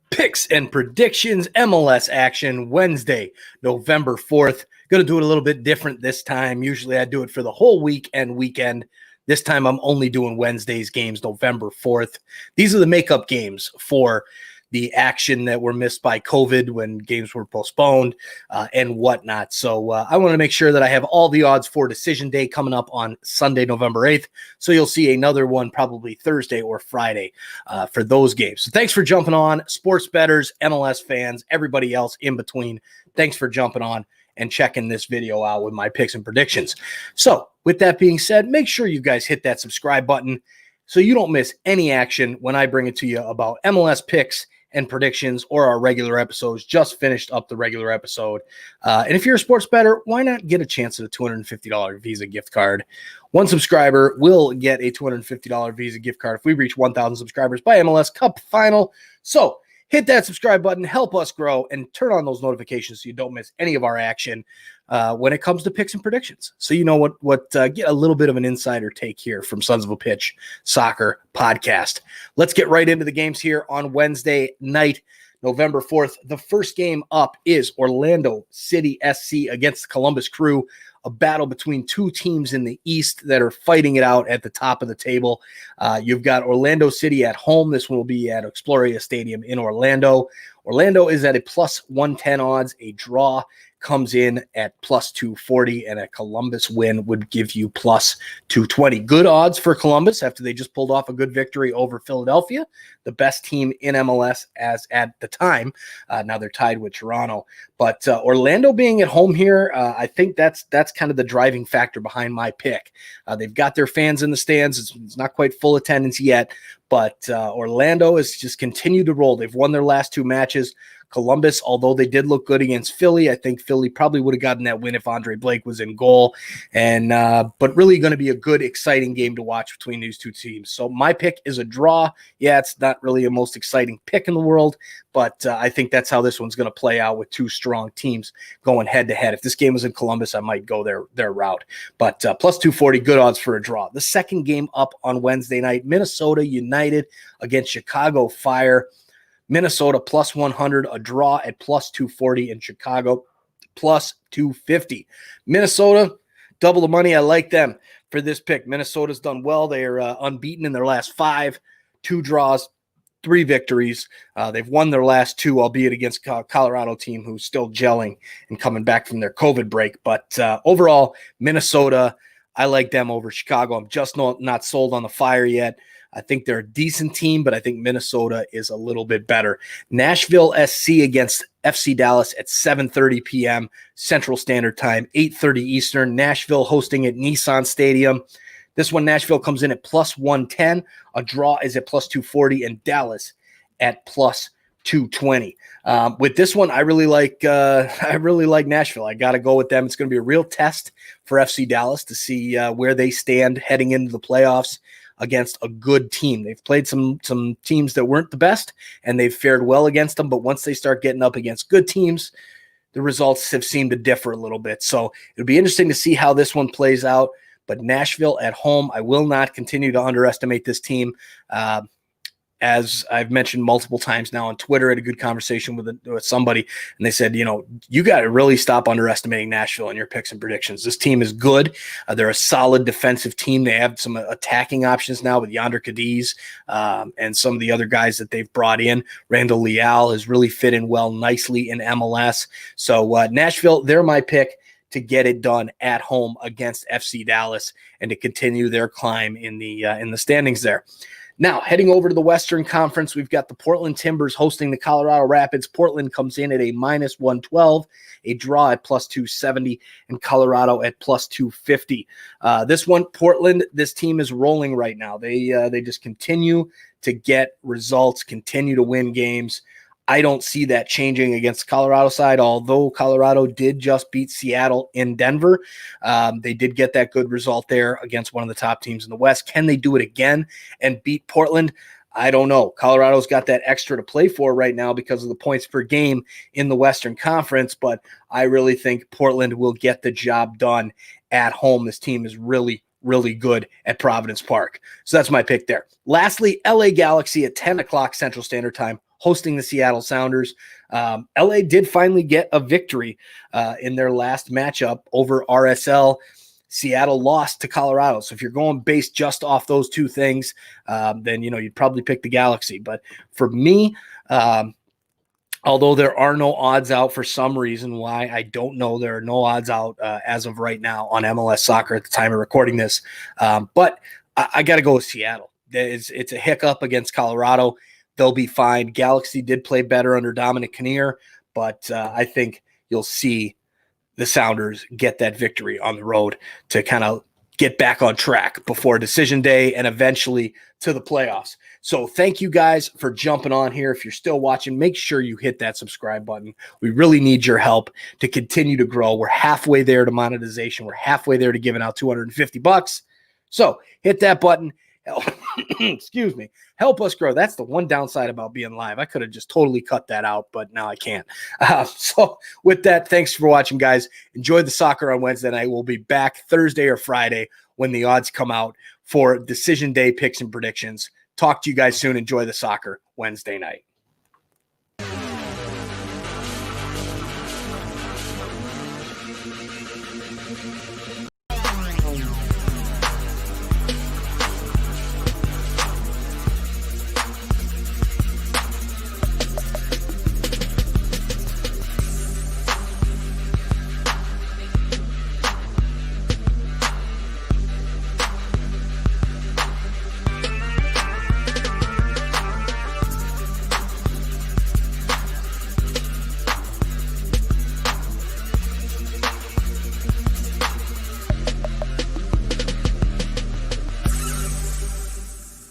Picks and predictions, MLS action, Wednesday, November 4th. Going to do it a little bit different this time. Usually I do it for the whole week and weekend. This time I'm only doing Wednesday's games, November 4th. These are the makeup games for the action that were missed by COVID when games were postponed and whatnot. So I want to make sure that I have all the odds for decision day coming up on Sunday, November 8th. So you'll see another one probably Thursday or Friday for those games. So thanks for jumping on, sports bettors, MLS fans, everybody else in between. Thanks for jumping on and checking this video out with my picks and predictions. So with that being said, make sure you guys hit that subscribe button so you don't miss any action when I bring it to you about MLS picks and predictions or our regular episodes. Just finished up the regular episode. And if you're a sports bettor, why not get a chance at a $250 Visa gift card? One subscriber will get a $250 Visa gift card if we reach 1,000 subscribers by MLS Cup Final. So hit that subscribe button, help us grow, and turn on those notifications so you don't miss any of our action when it comes to picks and predictions. So you know what get a little bit of an insider take here from Sons of a Pitch Soccer Podcast. Let's get right into the games here on Wednesday night, November 4th. The first game up is Orlando City SC against the Columbus Crew, a battle between two teams in the East that are fighting it out at the top of the table. You've got Orlando City at home. This one will be at Exploria Stadium in Orlando. Orlando is at a plus 110 odds. A draw comes in at plus 240, and a Columbus win would give you plus 220. Good odds for Columbus after they just pulled off a good victory over Philadelphia, the best team in MLS as at the time. Now they're tied with Toronto. But Orlando being at home here, I think that's kind of the driving factor behind my pick. They've got their fans in the stands. It's not quite full attendance yet, but Orlando has just continued to roll. They've won their last two matches. Columbus, although they did look good against Philly, I think Philly probably would have gotten that win if Andre Blake was in goal. And but really going to be a good, exciting game to watch between these two teams. So my pick is a draw. Yeah, it's not really a most exciting pick in the world, but I think that's how this one's going to play out with two strong teams going head-to-head. If this game was in Columbus, I might go their route. But plus 240, good odds for a draw. The second game up on Wednesday night, Minnesota United against Chicago Fire. Minnesota plus 100, a draw at plus 240, and Chicago plus 250. Minnesota, double the money. I like them for this pick. Minnesota's done well. They are unbeaten in their last 5, 2 draws, 3 victories. They've won their last 2, albeit against a Colorado team who's still gelling and coming back from their COVID break. But overall, Minnesota, I like them over Chicago. I'm just not sold on the Fire yet. I think they're a decent team, but I think Minnesota is a little bit better. Nashville SC against FC Dallas at 7:30 p.m. Central Standard Time, 8:30 Eastern. Nashville hosting at Nissan Stadium. This one, Nashville comes in at plus 110. A draw is at plus 240, and Dallas at plus 220. With this one, I really like Nashville. I got to go with them. It's going to be a real test for FC Dallas to see where they stand heading into the playoffs against a good team. They've played some teams that weren't the best, and they've fared well against them. But once they start getting up against good teams, the results have seemed to differ a little bit. So it'll be interesting to see how this one plays out. But Nashville at home, I will not continue to underestimate this team. As I've mentioned multiple times now on Twitter, I had a good conversation with somebody, and they said, you got to really stop underestimating Nashville in your picks and predictions. This team is good. They're a solid defensive team. They have some attacking options now with Yonder Cadiz and some of the other guys that they've brought in. Randall Leal has really fit in well nicely in MLS. So Nashville, they're my pick to get it done at home against FC Dallas and to continue their climb in the standings there. Now, heading over to the Western Conference, we've got the Portland Timbers hosting the Colorado Rapids. Portland comes in at a -112, a draw at +270, and Colorado at +250. This one, Portland, this team is rolling right now. They just continue to get results, continue to win games. I don't see that changing against the Colorado side, although Colorado did just beat Seattle in Denver. They did get that good result there against one of the top teams in the West. Can they do it again and beat Portland? I don't know. Colorado's got that extra to play for right now because of the points per game in the Western Conference, but I really think Portland will get the job done at home. This team is really good at Providence Park. So that's my pick there. Lastly, LA Galaxy at 10 o'clock Central Standard Time hosting the Seattle Sounders. LA did finally get a victory in their last matchup over RSL. Seattle lost to Colorado. So if you're going based just off those two things, then, you'd probably pick the Galaxy. But for me, although there are no odds out for some reason why, I don't know. There are no odds out as of right now on MLS Soccer at the time of recording this. But I got to go with Seattle. It's a hiccup against Colorado. They'll be fine. Galaxy did play better under Dominic Kinnear, but I think you'll see the Sounders get that victory on the road to kind of get back on track before decision day and eventually to the playoffs. So thank you guys for jumping on here. If you're still watching, make sure you hit that subscribe button. We really need your help to continue to grow. We're halfway there to monetization. We're halfway there to giving out $250. So hit that button. Excuse me. Help us grow. That's the one downside about being live. I could have just totally cut that out, but now I can't. So with that, thanks for watching, guys. Enjoy the soccer on Wednesday night. We'll be back Thursday or Friday when the odds come out for decision day picks and predictions. Talk to you guys soon. Enjoy the soccer Wednesday night.